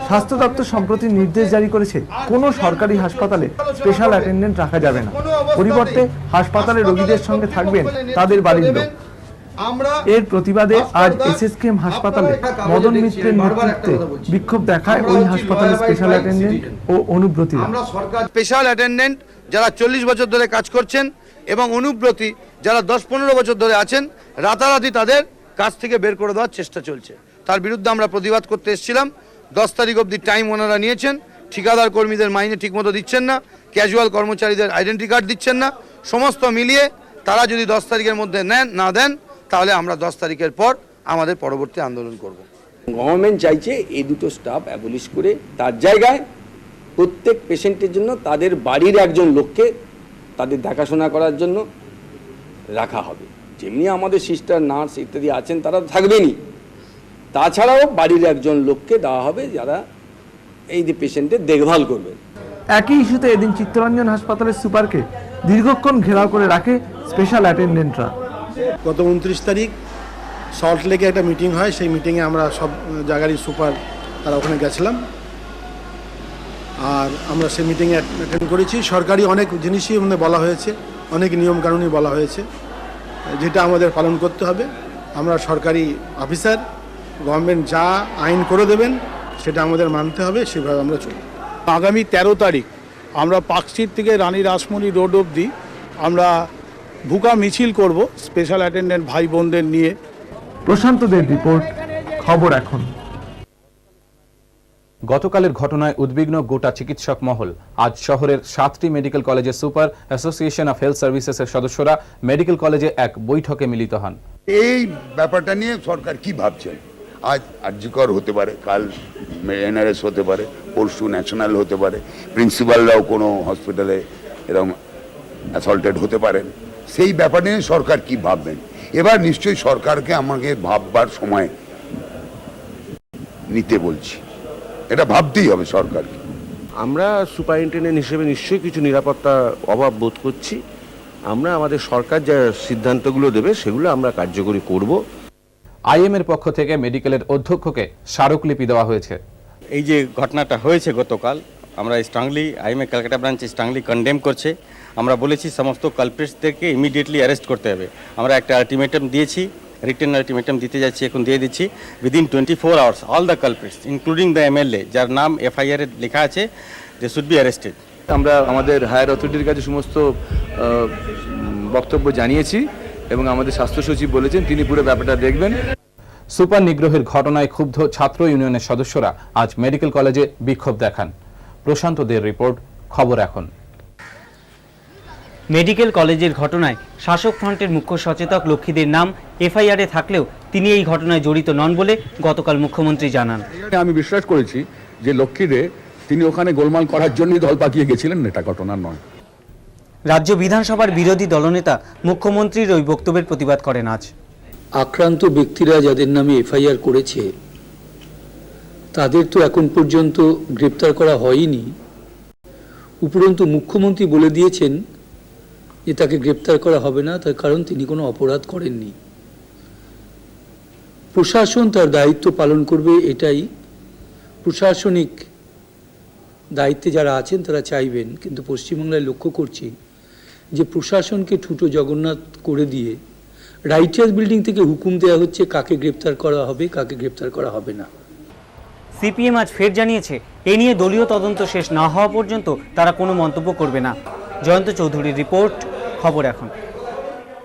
স্বাস্থ্য দপ্তর সম্প্রতি নির্দেশ জারি করেছে, কোনো সরকারি হাসপাতালে স্পেশাল অ্যাটেন্ডেন্ট রাখা যাবে না। পরিবর্তে হাসপাতালে রোগীদের সঙ্গে থাকবেন তাদের বাড়ির লোক। এর প্রতিবাদে আজ এসএসকেএম হাসপাতালে মদন মিত্রের নেতৃত্বে বিক্ষোভ দেখায় ওই হাসপাতালের স্পেশাল অ্যাটেন্ডেন্ট ও অনুব্রতীরা। স্পেশাল অ্যাটেন্ডেন্ট যারা 40 বছর ধরে কাজ করছেন এবং অনুব্রতী যারা 10-15 বছর ধরে আছেন, রাতারাতি তাদের কাজ থেকে বের করে দেওয়ার চেষ্টা চলছে। তার বিরুদ্ধে আমরা প্রতিবাদ করতে এসেছিলাম। 10 তারিখ অবধি টাইম ওনারা নিয়েছেন। ঠিকাদার কর্মীদের মাইনে ঠিকমতো দিচ্ছেন না, ক্যাজুয়াল কর্মচারীদের আইডেন্টি কার্ড দিচ্ছেন না। সমস্ত মিলিয়ে তারা যদি 10 তারিখের মধ্যে না দেন, তাহলে আমরা 10 তারিখের পর আমাদের পরবর্তী আন্দোলন করব। গভর্নমেন্ট চাইছে এই দুটো স্টাফ অ্যাবলিশ করে তার জায়গায় প্রত্যেক পেশেন্টের জন্য তাদের বাড়ির একজন লোককে তাদের দেখাশোনা করার জন্য রাখা হবে। যেমনি আমাদের সিস্টার, নার্স ইত্যাদি আছেন তারা থাকবেনই, তাছাড়াও বাড়ির একজন লোককে দেওয়া হবে যারা এই যে পেশেন্টের দেখভাল করবে। একই ইস্যুতে এদিন চিত্তরঞ্জন হাসপাতালের সুপারকে দীর্ঘক্ষণ ঘেরাও করে রাখে স্পেশাল অ্যাটেন্ডেন্টরা। গত 29 তারিখ সল্ট লেকে একটা মিটিং হয়, সেই মিটিংয়ে আমরা সব জায়গারই সুপার তারা ওখানে গেছিলাম, আর আমরা সেই মিটিংয়ে অ্যাটেন্ড করেছি। সরকারি অনেক জিনিসই আমাদের বলা হয়েছে, অনেক নিয়মকানুনই বলা হয়েছে, যেটা আমাদের পালন করতে হবে। আমরা সরকারি অফিসার, গভর্নমেন্ট যা আইন করে দেবেন সেটা আমাদের মানতে হবে, সেভাবে আমরা চলি। আগামী 13 তারিখ আমরা পার্কস্ট্রিট থেকে রানী রাসমণি রোড অবধি আমরা ভুকা মিছিল করব স্পেশাল অ্যাটেন্ডেন্ট ভাই বোনদের নিয়ে। প্রশান্তদের রিপোর্ট, খবর এখন। গতকালের ঘটনায় উদ্বিগ্ন গোটা চিকিৎসক মহল। আজ শহরের 7টি মেডিকেল কলেজের সুপার, অ্যাসোসিয়েশন অফ হেলথ সার্ভিসেসের সদস্যরা মেডিকেল কলেজে এক বৈঠকে মিলিত হন। এই ব্যাপারটা নিয়ে সরকার কি ভাবছেন? আজ আরজিকর হতে পারে, কাল এনআরএস হতে পারে, পরশু ন্যাশনাল হতে পারে, প্রিন্সিপালরাও কোনো হসপিটালে এরকম অ্যাসল্টেড হতে পারেন। সেই ব্যাপার নিয়ে সরকার কি ভাববেন? এবার নিশ্চয়ই সরকারকে আমাকে ভাববার সময় নিতে বলছি, এটা ভাবতেই হবে সরকারকে। আমরা সুপারিনটেন্ডেন্ট হিসেবে নিশ্চয়ই কিছু নিরাপত্তা অভাব বোধ করছি। আমরা আমাদের সরকার যা সিদ্ধান্তগুলো দেবে সেগুলো আমরা কার্যকরী করব। আইএমের পক্ষ থেকে মেডিকেলের অধ্যক্ষকে স্মারকলিপি দেওয়া হয়েছে। এই যে ঘটনাটা হয়েছে গতকাল, আমরা strongly IMA Calcutta branch strongly condemn করছে। আমরা বলেছি সমস্ত কালপ্রিটসদেরকে ইমিডিয়েটলি অ্যারেস্ট করতে হবে। আমরা একটা আলটিমেটাম দিয়েছি, রিটেন আলটিমেটাম দিতে যাচ্ছি, এখন দিয়ে দিচ্ছি। Within 24 hours all the culprits including the MLA যার নাম এফআইআর এ লেখা আছে, দে শুড বি অ্যারেস্টেড। আমরা আমাদের হায়ার অথরিটির কাছে সমস্ত বক্তব্য জানিয়েছি এবং আমাদের স্বাস্থ্য সচিব বলেছেন তিনি পুরো ব্যাপারটা দেখবেন। সুপার নিগ্রহের ঘটনায় ক্ষুব্ধ ছাত্র ইউনিয়নের সদস্যরা আজ মেডিকেল কলেজে বিক্ষোভ দেখান। প্রশান্তদের রিপোর্ট, খবর এখন। মেডিকেল কলেজের ঘটনায় শাসক ফ্রন্টের মুখ্য সচেতক লক্ষ্মীদের নাম এফআইআরে থাকলেও তিনি এই ঘটনায় জড়িত নন বলে গতকাল মুখ্যমন্ত্রী জানান। আমি বিশ্বাস করেছি যে লক্ষ্মীদে তিনি ওখানে গোলমাল করার জন্যই দল পাকিয়ে গেছিলেন, এটা ঘটনা নয়। রাজ্য বিধানসভার বিরোধী দলনেতা মুখ্যমন্ত্রীর ওই বক্তব্যের প্রতিবাদ করেন আজ। আক্রান্ত ব্যক্তিরা যাদের নামে এফআইআর করেছে তাদের তো এখন পর্যন্ত গ্রেপ্তার করা হয়নি। উপরন্তু মুখ্যমন্ত্রী বলে দিয়েছেন যে তাকে গ্রেপ্তার করা হবে না, তার কারণ তিনি কোনো অপরাধ করেননি। প্রশাসন তার দায়িত্ব পালন করবে, এটাই প্রশাসনিক দায়িত্বে যারা আছেন তারা চাইবেন। কিন্তু পশ্চিমবাংলায় লক্ষ্য করছি যে প্রশাসনকে ঠুটো জগন্নাথ করে দিয়ে রাইটার্স বিল্ডিং থেকে হুকুম দেওয়া হচ্ছে কাকে গ্রেপ্তার করা হবে, কাকে গ্রেপ্তার করা হবে না। সিপিএম আজ ফের জানিয়েছে এ নিয়ে দলীয় তদন্ত শেষ না হওয়া পর্যন্ত তারা কোনো মন্তব্য করবে না। জয়ন্ত চৌধুরীর রিপোর্ট, খবর এখন।